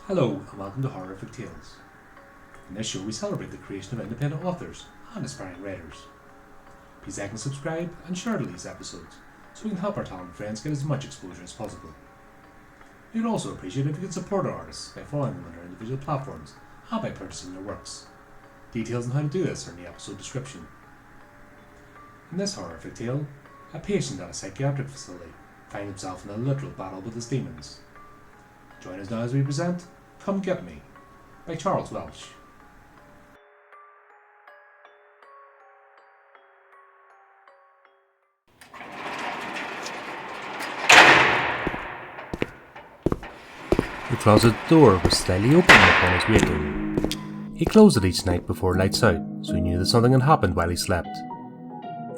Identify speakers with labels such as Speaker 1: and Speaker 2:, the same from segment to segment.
Speaker 1: Hello and welcome to Horrific Tales. In this show we celebrate the creation of independent authors and aspiring writers. Please like and subscribe and share these episodes so we can help our talented friends get as much exposure as possible. We would also appreciate if you could support our artists by following them on their individual platforms and by purchasing their works. Details on how to do this are in the episode description. In this horrific tale, a patient at a psychiatric facility finds himself in a literal battle with his demons. Join us now as we present Come Get Me by Charles Welch. The closet door was slightly open upon his waking. He closed it each night before lights out, so he knew that something had happened while he slept.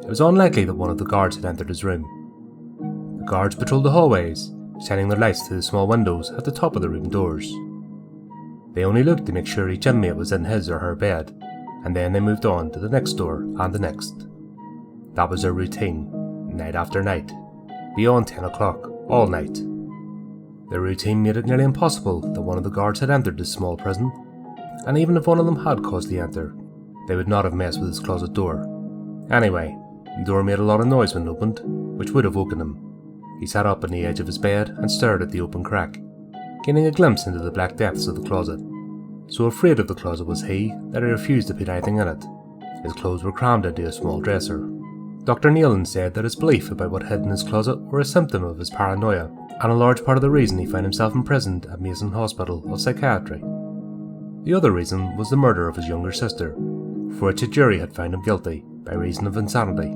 Speaker 1: It was unlikely that one of the guards had entered his room. The guards patrolled the hallways, shining their lights through the small windows at the top of the room doors. They only looked to make sure each inmate was in his or her bed, and then they moved on to the next door and the next. That was their routine, night after night, beyond 10 o'clock, all night. Their routine made it nearly impossible that one of the guards had entered this small prison, and even if one of them had caused the enter, they would not have messed with his closet door. Anyway, the door made a lot of noise when opened, which would have woken him. He sat up on the edge of his bed and stared at the open crack, gaining a glimpse into the black depths of the closet. So afraid of the closet was he that he refused to put anything in it. His clothes were crammed into a small dresser. Dr. Nealon said that his belief about what hid in his closet were a symptom of his paranoia, and a large part of the reason he found himself imprisoned at Mason Hospital of Psychiatry. The other reason was the murder of his younger sister, for which a jury had found him guilty by reason of insanity.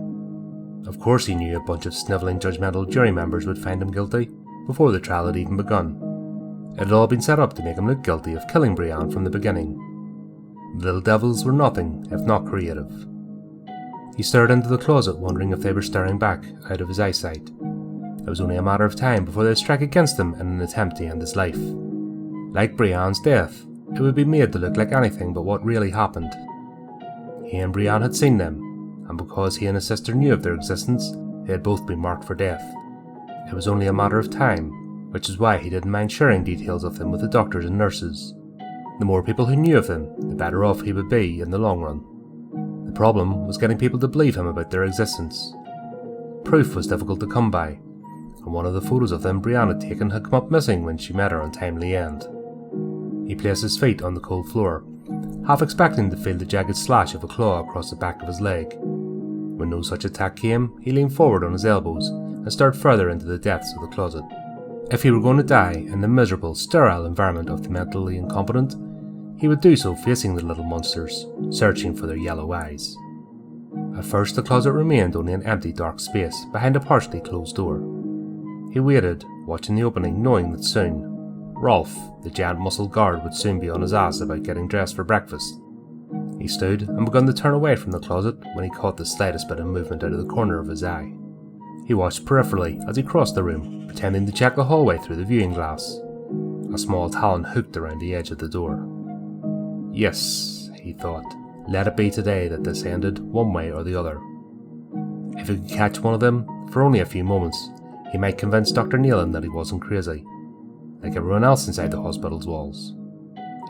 Speaker 1: Of course he knew a bunch of snivelling judgmental jury members would find him guilty before the trial had even begun. It had all been set up to make him look guilty of killing Brianne from the beginning. The little devils were nothing if not creative. He stared into the closet, wondering if they were staring back out of his eyesight. It was only a matter of time before they'd strike against him in an attempt to end his life. Like Brianne's death, it would be made to look like anything but what really happened. He and Brianne had seen them, and because he and his sister knew of their existence, they had both been marked for death. It was only a matter of time, which is why he didn't mind sharing details of them with the doctors and nurses. The more people who knew of them, the better off he would be in the long run. The problem was getting people to believe him about their existence. Proof was difficult to come by, and one of the photos of them Brianne had taken had come up missing when she met her untimely end. He placed his feet on the cold floor, half expecting to feel the jagged slash of a claw across the back of his leg. When no such attack came, he leaned forward on his elbows and stared further into the depths of the closet. If he were going to die in the miserable, sterile environment of the mentally incompetent, he would do so facing the little monsters, searching for their yellow eyes. At first the closet remained only an empty dark space behind a partially closed door. He waited, watching the opening, knowing that soon, Rolf, the giant muscled guard, would soon be on his ass about getting dressed for breakfast. He stood and began to turn away from the closet when he caught the slightest bit of movement out of the corner of his eye. He watched peripherally as he crossed the room, pretending to check the hallway through the viewing glass. A small talon hooked around the edge of the door. Yes, he thought, let it be today that this ended one way or the other. If he could catch one of them, for only a few moments, he might convince Dr. Nealon that he wasn't crazy, like everyone else inside the hospital's walls.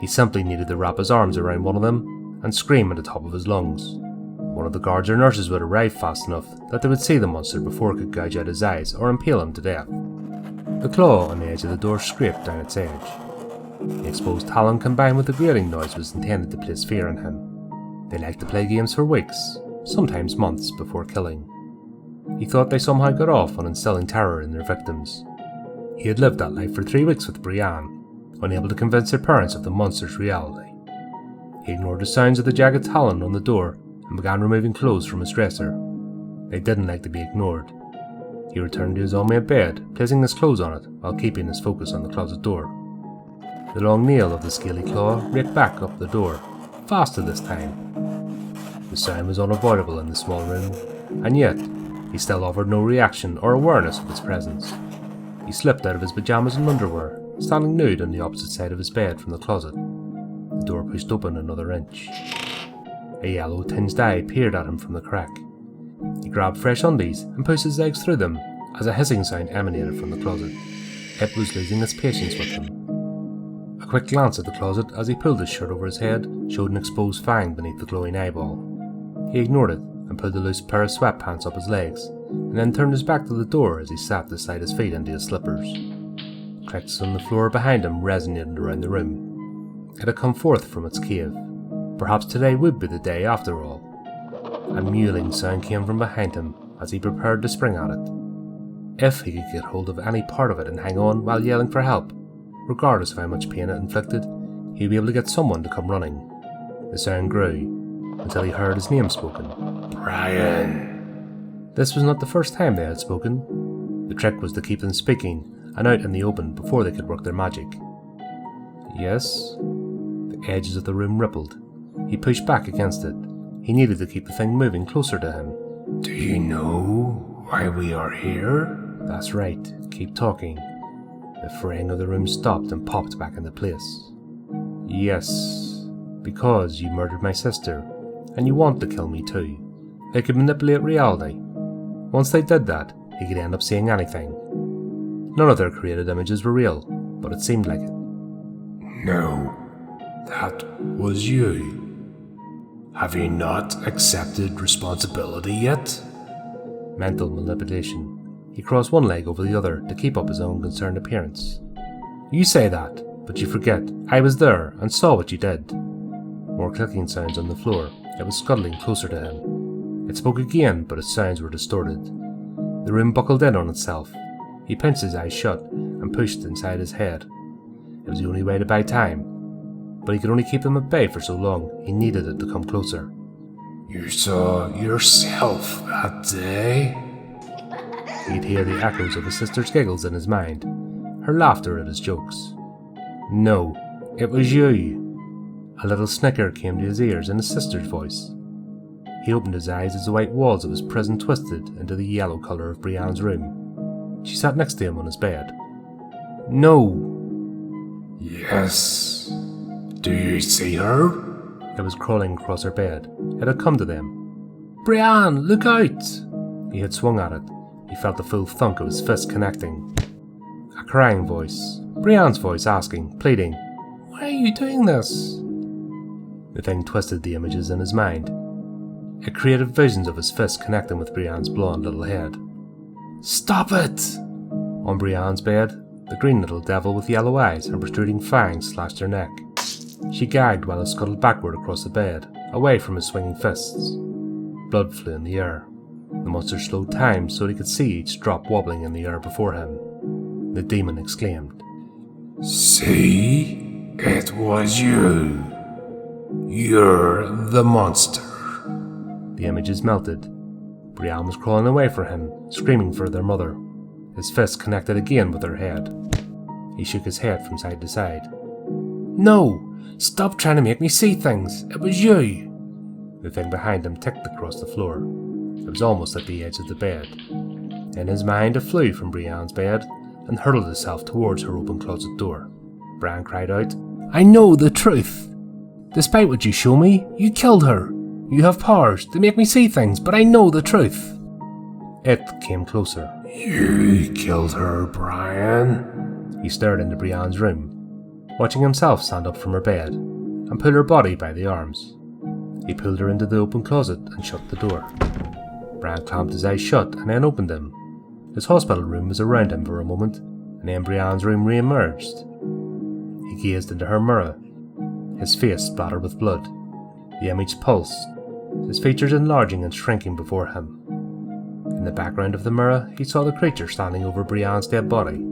Speaker 1: He simply needed to wrap his arms around one of them and scream at the top of his lungs. One of the guards or nurses would arrive fast enough that they would see the monster before it could gouge out his eyes or impale him to death. The claw on the edge of the door scraped down its edge. The exposed talon combined with the grating noise was intended to place fear in him. They liked to play games for weeks, sometimes months, before killing. He thought they somehow got off on instilling terror in their victims. He had lived that life for 3 weeks with Brianne, unable to convince their parents of the monster's reality. He ignored the sounds of the jagged talon on the door and began removing clothes from his dresser. They didn't like to be ignored. He returned to his own-made bed, placing his clothes on it while keeping his focus on the closet door. The long nail of the scaly claw raked back up the door, faster this time. The sound was unavoidable in the small room, and yet he still offered no reaction or awareness of its presence. He slipped out of his pajamas and underwear, standing nude on the opposite side of his bed from the closet. The door pushed open another inch. A yellow tinged eye peered at him from the crack. He grabbed fresh undies and pushed his legs through them as a hissing sound emanated from the closet. It was losing its patience with him. A quick glance at the closet as he pulled his shirt over his head showed an exposed fang beneath the glowing eyeball. He ignored it and pulled a loose pair of sweatpants up his legs, and then turned his back to the door as he sat to slide his feet into his slippers. Clicks on the floor behind him resonated around the room. It had come forth from its cave. Perhaps today would be the day after all. A mewling sound came from behind him as he prepared to spring at it. If he could get hold of any part of it and hang on while yelling for help, regardless of how much pain it inflicted, he'd be able to get someone to come running. The sound grew until he heard his name spoken.
Speaker 2: Brian.
Speaker 1: This was not the first time they had spoken. The trick was to keep them speaking and out in the open before they could work their magic. Yes? The edges of the room rippled. He pushed back against it. He needed to keep the thing moving closer to him.
Speaker 2: Do you know why we are here?
Speaker 1: That's right. Keep talking. The fraying of the room stopped and popped back into place. Yes, because you murdered my sister, and you want to kill me too. They could manipulate reality. Once they did that, he could end up seeing anything. None of their created images were real, but it seemed like it.
Speaker 2: No, that was you. Have you not accepted responsibility yet?
Speaker 1: Mental manipulation. He crossed one leg over the other to keep up his own concerned appearance. You say that, but you forget. I was there and saw what you did. More clicking sounds on the floor. It was scuttling closer to him. It spoke again, but its sounds were distorted. The room buckled in on itself. He pinched his eyes shut and pushed inside his head. It was the only way to buy time. But he could only keep them at bay for so long. He needed it to come closer.
Speaker 2: You saw yourself that day?
Speaker 1: He'd hear the echoes of his sister's giggles in his mind, her laughter at his jokes. No, it was you. A little snicker came to his ears in his sister's voice. He opened his eyes as the white walls of his prison twisted into the yellow colour of Brianne's room. She sat next to him on his bed. No.
Speaker 2: Yes. Do you see her?
Speaker 1: It was crawling across her bed. It had come to them. Brianne, look out! He had swung at it. He felt the full thunk of his fist connecting. A crying voice. Brianne's voice asking, pleading, Why are you doing this? The thing twisted the images in his mind. It created visions of his fist connecting with Brianne's blonde little head. Stop it! On Brianne's bed, the green little devil with yellow eyes and protruding fangs slashed her neck. She gagged while it scuttled backward across the bed, away from his swinging fists. Blood flew in the air. The monster slowed time so he could see each drop wobbling in the air before him. The demon exclaimed,
Speaker 2: See? It was you. You're the monster.
Speaker 1: The images melted. Brianne was crawling away from him, screaming for their mother. His fist connected again with her head. He shook his head from side to side. No! Stop trying to make me see things! It was you! The thing behind him ticked across the floor. It was almost at the edge of the bed. In his mind, it flew from Brianne's bed and hurled itself towards her open closet door. Brian cried out, I know the truth! Despite what you show me, you killed her! You have powers to make me see things, but I know the truth! It came closer.
Speaker 2: You killed her, Brian?
Speaker 1: He stared into Brianne's room, watching himself stand up from her bed and pull her body by the arms. He pulled her into the open closet and shut the door. Brian clamped his eyes shut and then opened them. His hospital room was around him for a moment, and then Brianne's room re-emerged. He gazed into her mirror, his face splattered with blood. The image pulsed, his features enlarging and shrinking before him. In the background of the mirror, he saw the creature standing over Brianne's dead body.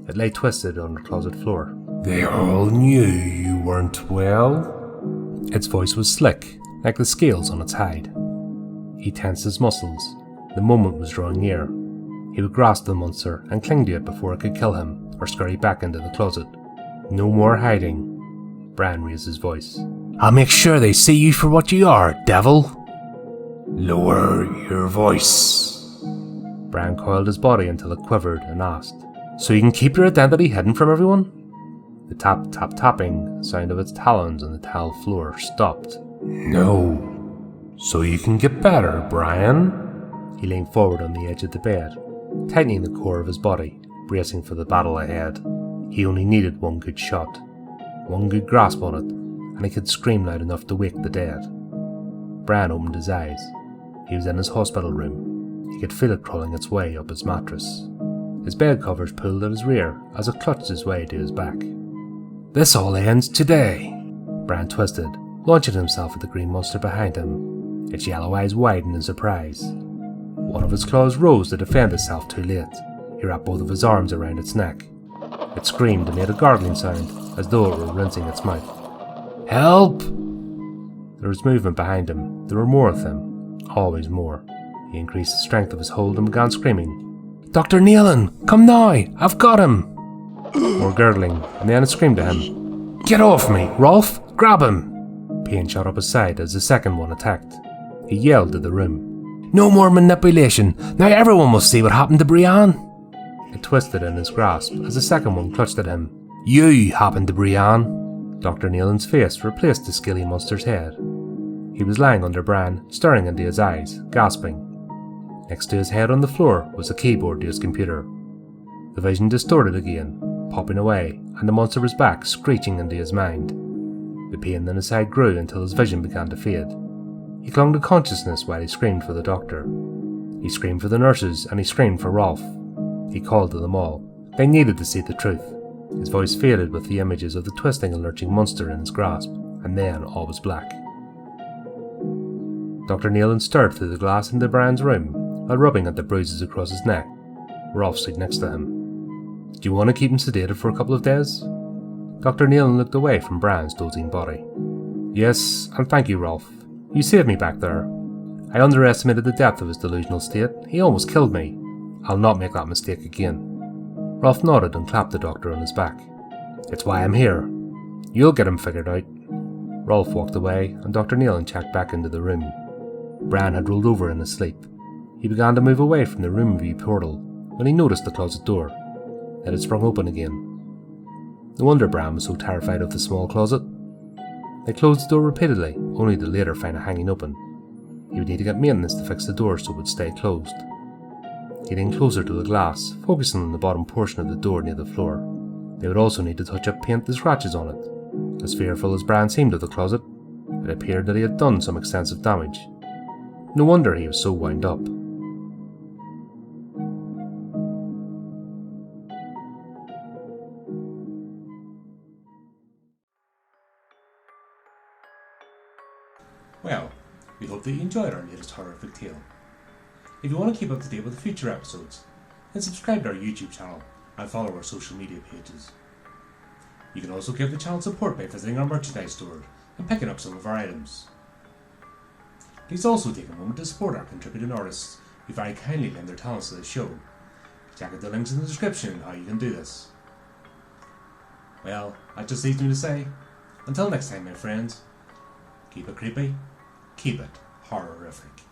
Speaker 1: It lay twisted on the closet floor.
Speaker 2: They all knew you weren't well?
Speaker 1: Its voice was slick, like the scales on its hide. He tensed his muscles. The moment was drawing near. He would grasp the monster and cling to it before it could kill him, or scurry back into the closet. No more hiding. Brian raised his voice. I'll make sure they see you for what you are, devil!
Speaker 2: Lower your voice.
Speaker 1: Brian coiled his body until it quivered and asked, So you can keep your identity hidden from everyone? The tap-tap-tapping sound of its talons on the tile floor stopped.
Speaker 2: No. So you can get better, Brian?
Speaker 1: He leaned forward on the edge of the bed, tightening the core of his body, bracing for the battle ahead. He only needed one good shot. one good grasp on it, and he could scream loud enough to wake the dead. Bran opened his eyes. He was in his hospital room. He could feel it crawling its way up his mattress. His bed covers pulled at his rear as it clutched his way to his back. "This all ends today." Bran twisted, launching himself at the green monster behind him. Its yellow eyes widened in surprise. One of its claws rose to defend itself too late. He wrapped both of his arms around its neck. It screamed and made a gargling sound, as though it were rinsing its mouth. "Help!" There was movement behind him. There were more of them. Always more. He increased the strength of his hold and began screaming. "Dr. Nealon, come now! I've got him!" More gurgling, and then it screamed to him. "Get off me, Rolf! Grab him!" Pain shot up his side as the second one attacked. He yelled to the room. "No more manipulation! Now everyone must see what happened to Brienne!" It twisted in his grasp as the second one clutched at him. "You happened to Brienne!" Dr. Nealon's face replaced the scaly monster's head. He was lying under Bran, staring into his eyes, gasping. Next to his head on the floor was a keyboard to his computer. The vision distorted again, popping away, and the monster was back, screeching into his mind. The pain in his side grew until his vision began to fade. He clung to consciousness while he screamed for the doctor. He screamed for the nurses, and he screamed for Rolf. He called to them all. They needed to see the truth. His voice faded with the images of the twisting and lurching monster in his grasp, and then all was black. Dr. Nealon stared through the glass into Bran's room, while rubbing at the bruises across his neck. Rolf stood next to him. "Do you want to keep him sedated for a couple of days?" Dr. Nealon looked away from Bran's dozing body. "Yes, and thank you, Rolf. You saved me back there. I underestimated the depth of his delusional state. He almost killed me. I'll not make that mistake again." Rolf nodded and clapped the doctor on his back. "It's why I'm here. You'll get him figured out." Rolf walked away, and Dr. Nealon checked back into the room. Bran had rolled over in his sleep. He began to move away from the room view portal when he noticed the closet door. It had sprung open again. No wonder Bran was so terrified of the small closet. They closed the door repeatedly, only to later find it hanging open. He would need to get maintenance to fix the door so it would stay closed. He leaned closer to the glass, focusing on the bottom portion of the door near the floor. They would also need to touch up paint the scratches on it. As fearful as Bran seemed of the closet, it appeared that he had done some extensive damage. No wonder he was so wound up.
Speaker 3: Well, we hope that you enjoyed our latest horrific tale. If you want to keep up to date with the future episodes, then subscribe to our YouTube channel and follow our social media pages. You can also give the channel support by visiting our merchandise store and picking up some of our items. Please also take a moment to support our contributing artists who very kindly lend their talents to the show. Check out the links in the description on how you can do this. Well, that just leaves me to say, until next time my friends, keep it creepy, keep it horrific.